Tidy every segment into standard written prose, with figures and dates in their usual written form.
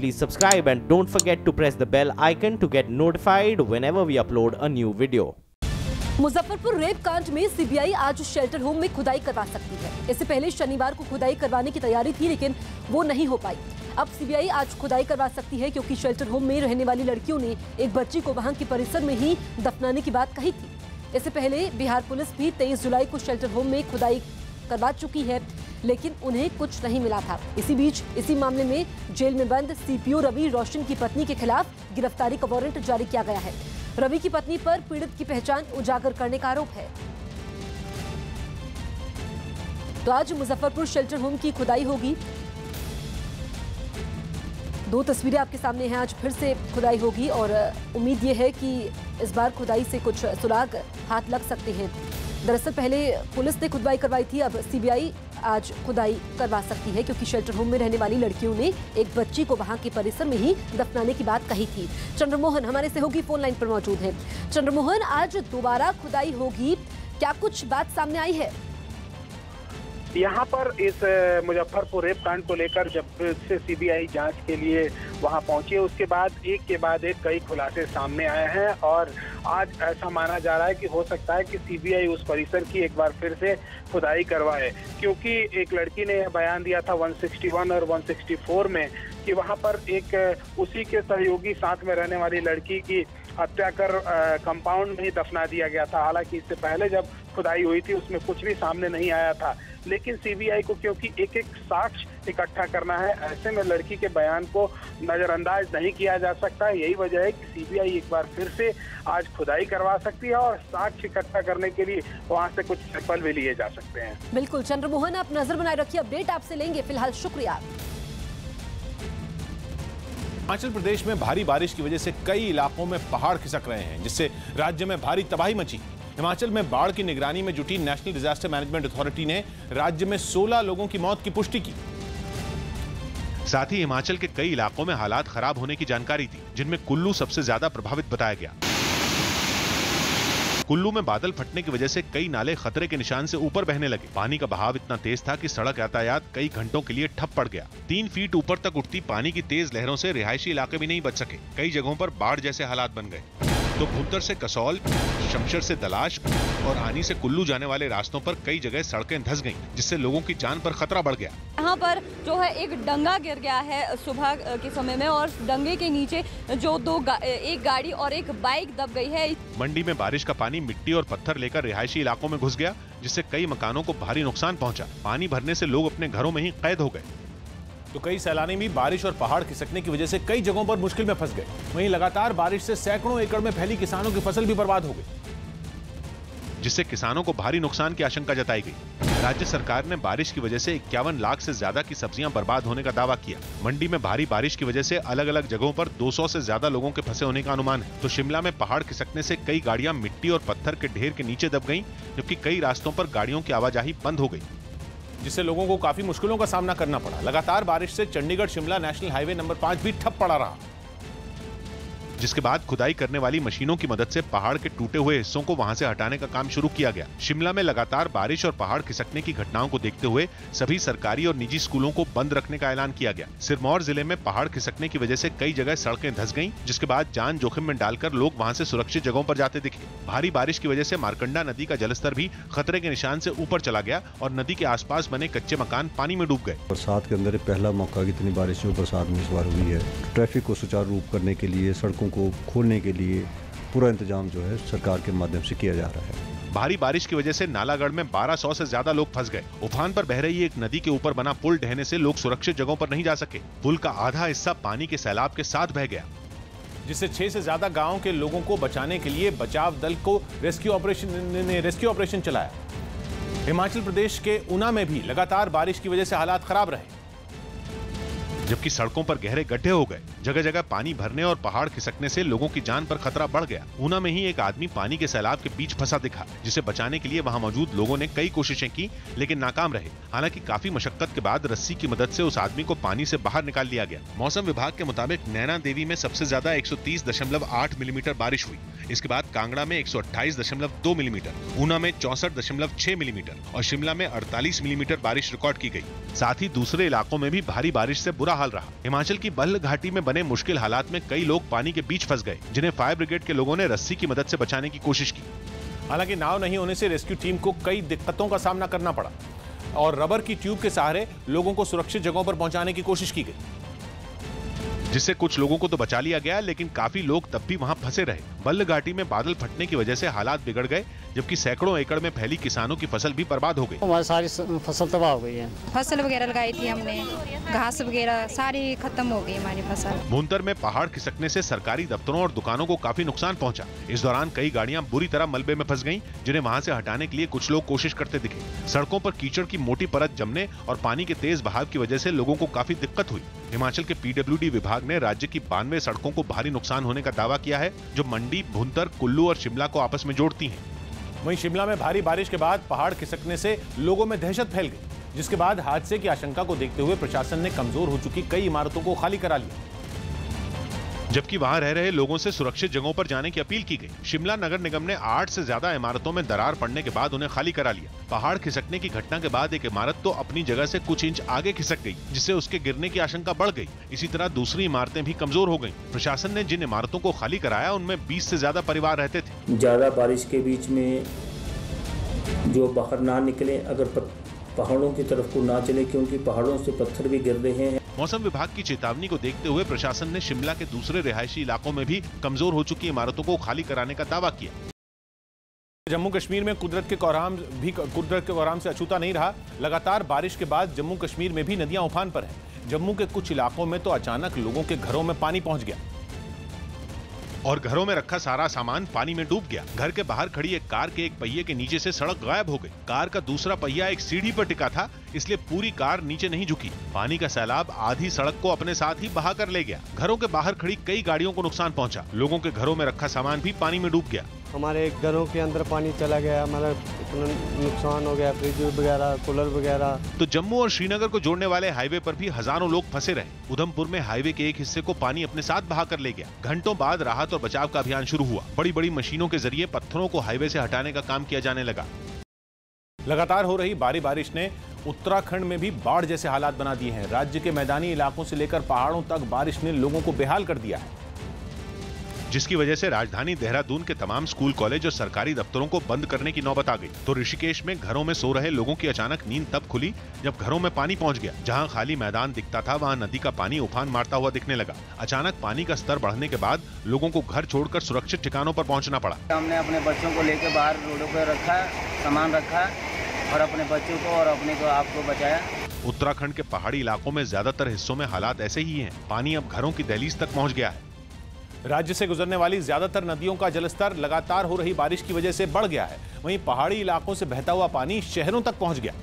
please subscribe and don't forget to press the bell icon to get notified whenever we upload a new video. Muzaffarpur rape कांड में CBI आज shelter home में खुदाई करवा सकती है। इससे पहले शनिवार को खुदाई करवाने की तैयारी थी, लेकिन वो नहीं हो पाई। अब सीबीआई आज खुदाई करवा सकती है क्योंकि शेल्टर होम में रहने वाली लड़कियों ने एक बच्ची को वहां के परिसर में ही दफनाने की बात कही थी। इससे पहले बिहार पुलिस भी 23 जुलाई को शेल्टर होम में खुदाई करवा चुकी है, लेकिन उन्हें कुछ नहीं मिला था। इसी बीच इसी मामले में जेल में बंद सीपीओ रवि रोशन की पत्नी के खिलाफ गिरफ्तारी का वारंट जारी किया गया है। रवि की पत्नी पर पीड़ित की पहचान उजागर करने का आरोप है। तो आज मुजफ्फरपुर शेल्टर होम की खुदाई होगी। 2 तस्वीरें आपके सामने हैं। आज फिर से खुदाई होगी और उम्मीद ये है कि इस बार खुदाई से कुछ सुराग हाथ लग सकते हैं। दरअसल पहले पुलिस ने खुदाई करवाई थी, अब सीबीआई आज खुदाई करवा सकती है क्योंकि शेल्टर होम में रहने वाली लड़कियों ने एक बच्ची को वहां के परिसर में ही दफनाने की बात कही थी। चंद्रमोहन हमारे सहयोगी फोन लाइन पर मौजूद हैं। चंद्रमोहन, आज दोबारा खुदाई होगी, क्या कुछ बात सामने आई है? यहाँ पर इस मुजफ्फरपुर रेप कांड को लेकर जब से सीबीआई जांच के लिए वहाँ पहुंची है, उसके बाद एक कई खुलासे सामने आए हैं और आज ऐसा माना जा रहा है कि हो सकता है कि सीबीआई उस परिसर की एक बार फिर से खुदाई करवाए, क्योंकि एक लड़की ने बयान दिया था 161 और 164 में कि वहाँ पर एक उसी के सहयोगी साथ में रहने वाली लड़की की हत्या कर कंपाउंड में ही दफना दिया गया था। हालांकि इससे पहले जब खुदाई हुई थी उसमें कुछ भी सामने नहीं आया था, लेकिन सीबीआई को क्योंकि एक साक्ष्य इकट्ठा करना है, ऐसे में लड़की के बयान को नजरअंदाज नहीं किया जा सकता। यही वजह है कि सीबीआई एक बार फिर से आज खुदाई करवा सकती है और साक्ष्य इकट्ठा करने के लिए वहां से कुछ सैंपल भी लिए जा सकते हैं। बिल्कुल चंद्रमोहन, आप नजर बनाए रखिए, अपडेट आपसे लेंगे। फिलहाल शुक्रिया। हिमाचल प्रदेश में भारी बारिश की वजह से कई इलाकों में पहाड़ खिसक रहे हैं, जिससे राज्य में भारी तबाही मची। हिमाचल में बाढ़ की निगरानी में जुटी नेशनल डिजास्टर मैनेजमेंट अथॉरिटी ने राज्य में 16 लोगों की मौत की पुष्टि की। साथ ही हिमाचल के कई इलाकों में हालात खराब होने की जानकारी दी, जिनमें कुल्लू सबसे ज्यादा प्रभावित बताया गया। कुल्लू में बादल फटने की वजह से कई नाले खतरे के निशान से ऊपर बहने लगे। पानी का बहाव इतना तेज था कि सड़क यातायात कई घंटों के लिए ठप पड़ गया। 3 फीट ऊपर तक उठती पानी की तेज लहरों से रिहायशी इलाके भी नहीं बच सके। कई जगहों पर बाढ़ जैसे हालात बन गए। तो भुंतर से कसौल, शमशर से दलाश और आनी से कुल्लू जाने वाले रास्तों पर कई जगह सड़कें धंस गईं, जिससे लोगों की जान पर खतरा बढ़ गया। यहाँ पर जो है एक डंगा गिर गया है सुबह के समय में, और डंगे के नीचे जो एक गाड़ी और एक बाइक दब गई है। मंडी में बारिश का पानी मिट्टी और पत्थर लेकर रिहायशी इलाकों में घुस गया, जिससे कई मकानों को भारी नुकसान पहुंचा। पानी भरने से लोग अपने घरों में ही कैद हो गए। तो कई सैलानी भी बारिश और पहाड़ खिसकने की वजह से कई जगहों पर मुश्किल में फंस गए। वहीं लगातार बारिश से सैकड़ों एकड़ में फैली किसानों की फसल भी बर्बाद हो गई, जिससे किसानों को भारी नुकसान की आशंका जताई गई। राज्य सरकार ने बारिश की वजह से 51 लाख से ज्यादा की सब्जियां बर्बाद होने का दावा किया। मंडी में भारी बारिश की वजह से अलग अलग जगहों पर 200 से ज्यादा लोगों के फंसे होने का अनुमान है। तो शिमला में पहाड़ खिसकने से कई गाड़ियां मिट्टी और पत्थर के ढेर के नीचे दब गईं, जबकि कई रास्तों पर गाड़ियों की आवाजाही बंद हो गई, जिससे लोगों को काफी मुश्किलों का सामना करना पड़ा। लगातार बारिश से Chandigarh Shimla national highway number 5 भी ठप पड़ा रहा, जिसके बाद खुदाई करने वाली मशीनों की मदद से पहाड़ के टूटे हुए हिस्सों को वहां से हटाने का काम शुरू किया गया। शिमला में लगातार बारिश और पहाड़ खिसकने की घटनाओं को देखते हुए सभी सरकारी और निजी स्कूलों को बंद रखने का ऐलान किया गया। सिरमौर जिले में पहाड़ खिसकने की वजह से कई जगह सड़कें धंस गईं, जिसके बाद जान जोखिम में डालकर लोग वहां से सुरक्षित जगहों पर जाते दिखे। भारी बारिश की वजह से मारकंडा नदी का जलस्तर भी खतरे के निशान से ऊपर चला गया और नदी के आसपास बने कच्चे मकान पानी में डूब गए। बरसात के अंदर पहला मौका, इतनी बारिश जो बरसात में इस बार हुई है, ट्रैफिक को सुचारू रूप करने के लिए, सड़कों को खोलने के लिए पूरा इंतजाम जो है सरकार के माध्यम से किया जा रहा है। भारी बारिश की वजह से नालागढ़ में 1200 से ज्यादा लोग फंस गए। उफान पर बह रही एक नदी के ऊपर बना पुल ढहने से लोग सुरक्षित जगहों पर नहीं जा सके। पुल का आधा हिस्सा पानी के सैलाब के साथ बह गया, जिससे 6 से ज्यादा गांवों के लोगों को बचाने के लिए बचाव दल को रेस्क्यू ऑपरेशन चलाया। हिमाचल प्रदेश के ऊना में भी लगातार बारिश की वजह से हालात खराब रहे, जबकि सड़कों पर गहरे गड्ढे हो गए। जगह जगह पानी भरने और पहाड़ खिसकने से लोगों की जान पर खतरा बढ़ गया। ऊना में ही एक आदमी पानी के सैलाब के बीच फंसा दिखा, जिसे बचाने के लिए वहां मौजूद लोगों ने कई कोशिशें की, लेकिन नाकाम रहे। हालांकि काफी मशक्कत के बाद रस्सी की मदद से उस आदमी को पानी से बाहर निकाल लिया गया। मौसम विभाग के मुताबिक नैना देवी में सबसे ज्यादा 130.8 मिलीमीटर बारिश हुई। इसके बाद कांगड़ा में 128.2 मिलीमीटर, ऊना में 64.6 मिलीमीटर और शिमला में 48 मिलीमीटर बारिश रिकॉर्ड की गई। साथ ही दूसरे इलाकों में भी भारी बारिश से बुरा बुरा हाल रहा। हिमाचल की बल्ह घाटी में बने मुश्किल हालात में कई लोग पानी के बीच फंस गए, जिन्हें फायर ब्रिगेड के लोगों ने रस्सी की मदद से बचाने की कोशिश की। हालांकि नाव नहीं होने से रेस्क्यू टीम को कई दिक्कतों का सामना करना पड़ा और रबर की ट्यूब के सहारे लोगों को सुरक्षित जगहों पर पहुंचाने की कोशिश की गई, जिससे कुछ लोगों को तो बचा लिया गया, लेकिन काफी लोग तब भी वहां फंसे रहे। बल्ह घाटी में बादल फटने की वजह से हालात बिगड़ गए, जबकि सैकड़ों एकड़ में फैली किसानों की फसल भी बर्बाद हो गई। हमारी सारी फसल तबाह हो गई है। फसल वगैरह लगाई थी हमने, घास वगैरह सारी खत्म हो गई हमारी फसल। भुंतर में पहाड़ खिसकने से सरकारी दफ्तरों और दुकानों को काफी नुकसान पहुंचा। इस दौरान कई गाड़ियां बुरी तरह मलबे में फंस गईं, जिन्हें वहां से हटाने के लिए कुछ लोग कोशिश करते दिखे। सड़कों पर कीचड़ की मोटी परत जमने और पानी के तेज बहाव की वजह से लोगों को काफी दिक्कत हुई। हिमाचल के PWD विभाग ने राज्य की 92 सड़कों को भारी नुकसान होने का दावा किया है, जो मंडी, भुंतर, कुल्लू और शिमला को आपस में जोड़ती हैं। वहीं शिमला में भारी बारिश के बाद पहाड़ खिसकने से लोगों में दहशत फैल गई, जिसके बाद हादसे की आशंका को देखते हुए प्रशासन ने कमजोर हो चुकी कई इमारतों को खाली करा लिया, जबकि वहां रह रहे लोगों से सुरक्षित जगहों पर जाने की अपील की गई। शिमला नगर निगम ने 8 से ज्यादा इमारतों में दरार पड़ने के बाद उन्हें खाली करा लिया। पहाड़ खिसकने की घटना के बाद एक इमारत तो अपनी जगह से कुछ इंच आगे खिसक गई, जिससे उसके गिरने की आशंका बढ़ गई। इसी तरह दूसरी इमारतें भी कमजोर हो गईं। प्रशासन ने जिन इमारतों को खाली कराया, उनमें 20 से ज्यादा परिवार रहते थे। ज्यादा बारिश के बीच में जो बाहर ना निकले, अगर पहाड़ों की तरफ को ना चले, क्योंकि पहाड़ों से पत्थर भी गिर रहे हैं। मौसम विभाग की चेतावनी को देखते हुए प्रशासन ने शिमला के दूसरे रिहायशी इलाकों में भी कमजोर हो चुकी इमारतों को खाली कराने का दावा किया। जम्मू कश्मीर में कुदरत के कोहराम से अछूता नहीं रहा। लगातार बारिश के बाद जम्मू कश्मीर में भी नदियां उफान पर हैं। जम्मू के कुछ इलाकों में तो अचानक लोगों के घरों में पानी पहुंच गया और घरों में रखा सारा सामान पानी में डूब गया। घर के बाहर खड़ी एक कार के एक पहिए के नीचे से सड़क गायब हो गई। कार का दूसरा पहिया एक सीढ़ी पर टिका था, इसलिए पूरी कार नीचे नहीं झुकी। पानी का सैलाब आधी सड़क को अपने साथ ही बहा कर ले गया। घरों के बाहर खड़ी कई गाड़ियों को नुकसान पहुंचा। लोगों के घरों में रखा सामान भी पानी में डूब गया। हमारे घरों के अंदर पानी चला गया, मतलब इतना नुकसान हो गया, फ्रिज वगैरह, कूलर वगैरह। तो जम्मू और श्रीनगर को जोड़ने वाले हाईवे पर भी हजारों लोग फंसे रहे। उधमपुर में हाईवे के एक हिस्से को पानी अपने साथ बहा कर ले गया। घंटों बाद राहत और बचाव का अभियान शुरू हुआ। बड़ी बड़ी मशीनों के जरिए पत्थरों को हाईवे से हटाने का काम किया जाने लगा। लगातार हो रही भारी बारिश ने उत्तराखंड में भी बाढ़ जैसे हालात बना दिए हैं। राज्य के मैदानी इलाकों से लेकर पहाड़ों तक बारिश ने लोगों को बेहाल कर दिया है, जिसकी वजह से राजधानी देहरादून के तमाम स्कूल, कॉलेज और सरकारी दफ्तरों को बंद करने की नौबत आ गई। तो ऋषिकेश में घरों में सो रहे लोगों की अचानक नींद तब खुली जब घरों में पानी पहुंच गया। जहां खाली मैदान दिखता था, वहां नदी का पानी उफान मारता हुआ दिखने लगा। अचानक पानी का स्तर बढ़ने के बाद लोगों को घर छोड़कर सुरक्षित ठिकानों पर पहुंचना पड़ा। हमने अपने बच्चों को लेकर बाहर रोडों पर रखा, सामान रखा और अपने बच्चों को और अपने को आपको बचाया। उत्तराखंड के पहाड़ी इलाकों में ज्यादातर हिस्सों में हालात ऐसे ही हैं। पानी अब घरों की दहलीज तक पहुंच गया है। राज्य से गुजरने वाली ज्यादातर नदियों का जलस्तर लगातार हो रही बारिश की वजह से बढ़ गया है। वहीं पहाड़ी इलाकों से बहता हुआ पानी शहरों तक पहुंच गया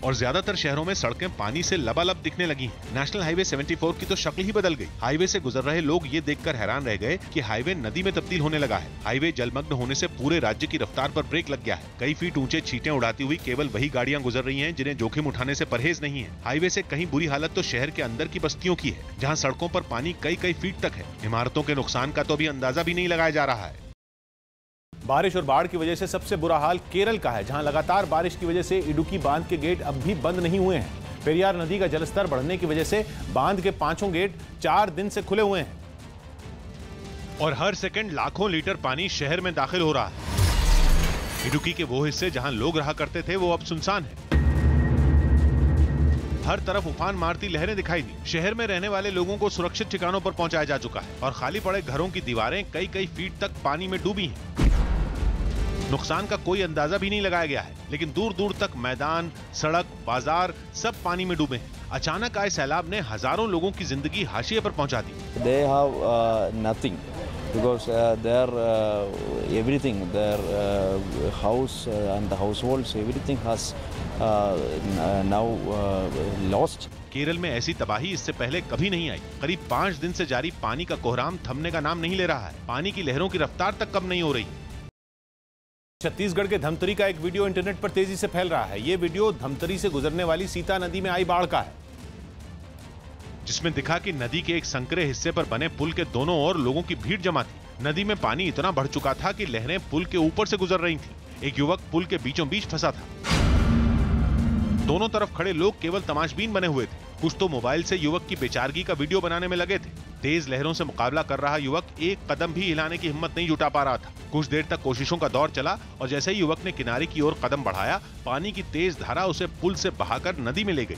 और ज्यादातर शहरों में सड़कें पानी से लबालब दिखने लगी हैं। नेशनल हाईवे 74 की तो शक्ल ही बदल गई। हाईवे से गुजर रहे लोग ये देखकर हैरान रह गए कि हाईवे नदी में तब्दील होने लगा है। हाईवे जलमग्न होने से पूरे राज्य की रफ्तार पर ब्रेक लग गया है। कई फीट ऊंचे छींटें उड़ाती हुई केवल वही गाड़ियां गुजर रही हैं जिन्हें जोखिम उठाने से परहेज नहीं है। हाईवे से कहीं बुरी हालत तो शहर के अंदर की बस्तियों की है, जहाँ सड़कों पर पानी कई फीट तक है। इमारतों के नुकसान का तो अभी अंदाजा भी नहीं लगाया जा रहा है। बारिश और बाढ़ की वजह से सबसे बुरा हाल केरल का है, जहां लगातार बारिश की वजह से इडुक्की बांध के गेट अब भी बंद नहीं हुए हैं। पेरियार नदी का जलस्तर बढ़ने की वजह से बांध के 5 गेट 4 दिन से खुले हुए हैं और हर सेकंड लाखों लीटर पानी शहर में दाखिल हो रहा है। इडुक्की के वो हिस्से जहां लोग रहा करते थे, वो अब सुनसान है। हर तरफ उफान मारती लहरें दिखाई दी। शहर में रहने वाले लोगों को सुरक्षित ठिकानों पर पहुंचाया जा चुका है और खाली पड़े घरों की दीवारें कई फीट तक पानी में डूबी हैं। नुकसान का कोई अंदाजा भी नहीं लगाया गया है, लेकिन दूर दूर तक मैदान, सड़क, बाजार सब पानी में डूबे हैं। अचानक आए सैलाब ने हजारों लोगों की जिंदगी हाशिए पर पहुंचा दी। They have nothing because their everything, their house and the households, everything has now lost. Kerala में ऐसी तबाही इससे पहले कभी नहीं आई। करीब 5 दिन से जारी पानी का कोहराम थमने का नाम नहीं ले रहा है। पानी की लहरों की रफ्तार तक कम नहीं हो रही। छत्तीसगढ़ के धमतरी का एक वीडियो इंटरनेट पर तेजी से फैल रहा है। ये वीडियो धमतरी से गुजरने वाली सीता नदी में आई बाढ़ का है, जिसमें दिखा कि नदी के एक संकरे हिस्से पर बने पुल के दोनों ओर लोगों की भीड़ जमा थी। नदी में पानी इतना बढ़ चुका था कि लहरें पुल के ऊपर से गुजर रही थीं। एक युवक पुल के बीचों बीच फंसा था। दोनों तरफ खड़े लोग केवल तमाशबीन बने हुए थे। कुछ तो मोबाइल से युवक की बेचारगी का वीडियो बनाने में लगे थे। तेज लहरों से मुकाबला कर रहा युवक एक कदम भी हिलाने की हिम्मत नहीं जुटा पा रहा था। कुछ देर तक कोशिशों का दौर चला और जैसे ही युवक ने किनारे की ओर कदम बढ़ाया, पानी की तेज धारा उसे पुल से बहाकर नदी में ले गई।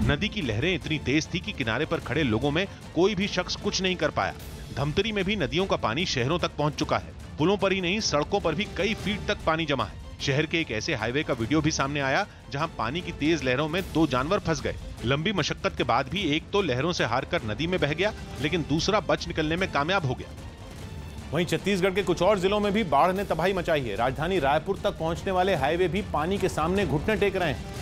नदी की लहरें इतनी तेज थी कि किनारे पर खड़े लोगों में कोई भी शख्स कुछ नहीं कर पाया। धमतरी में भी नदियों का पानी शहरों तक पहुंच चुका है। पुलों पर ही नहीं, सड़कों पर भी कई फीट तक पानी जमा है। शहर के एक ऐसे हाईवे का वीडियो भी सामने आया जहां पानी की तेज लहरों में 2 जानवर फंस गए। लंबी मशक्कत के बाद भी एक तो लहरों से हारकर नदी में बह गया, लेकिन दूसरा बच निकलने में कामयाब हो गया। वहीं छत्तीसगढ़ के कुछ और जिलों में भी बाढ़ ने तबाही मचाई है। राजधानी रायपुर तक पहुंचने वाले हाईवे भी पानी के सामने घुटने टेक रहे हैं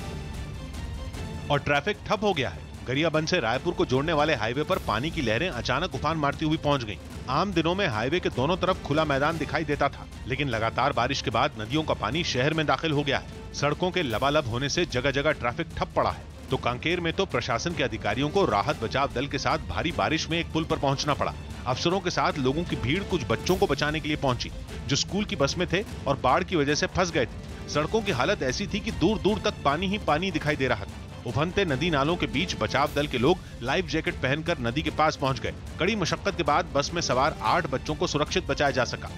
और ट्रैफिक ठप हो गया है। गरियाबंद से रायपुर को जोड़ने वाले हाईवे पर पानी की लहरें अचानक उफान मारती हुई पहुंच गईं। आम दिनों में हाईवे के दोनों तरफ खुला मैदान दिखाई देता था, लेकिन लगातार बारिश के बाद नदियों का पानी शहर में दाखिल हो गया है। सड़कों के लबालब होने से जगह जगह ट्रैफिक ठप पड़ा है। तो कांकेर में तो प्रशासन के अधिकारियों को राहत बचाव दल के साथ भारी बारिश में एक पुल पर पहुंचना पड़ा। अफसरों के साथ लोगों की भीड़ कुछ बच्चों को बचाने के लिए पहुंची जो स्कूल की बस में थे और बाढ़ की वजह से फंस गए थे। सड़कों की हालत ऐसी थी कि दूर दूर तक पानी ही पानी दिखाई दे रहा था। उफनते नदी नालों के बीच बचाव दल के लोग लाइफ जैकेट पहनकर नदी के पास पहुंच गए। कड़ी मशक्कत के बाद बस में सवार 8 बच्चों को सुरक्षित बचाया जा सका।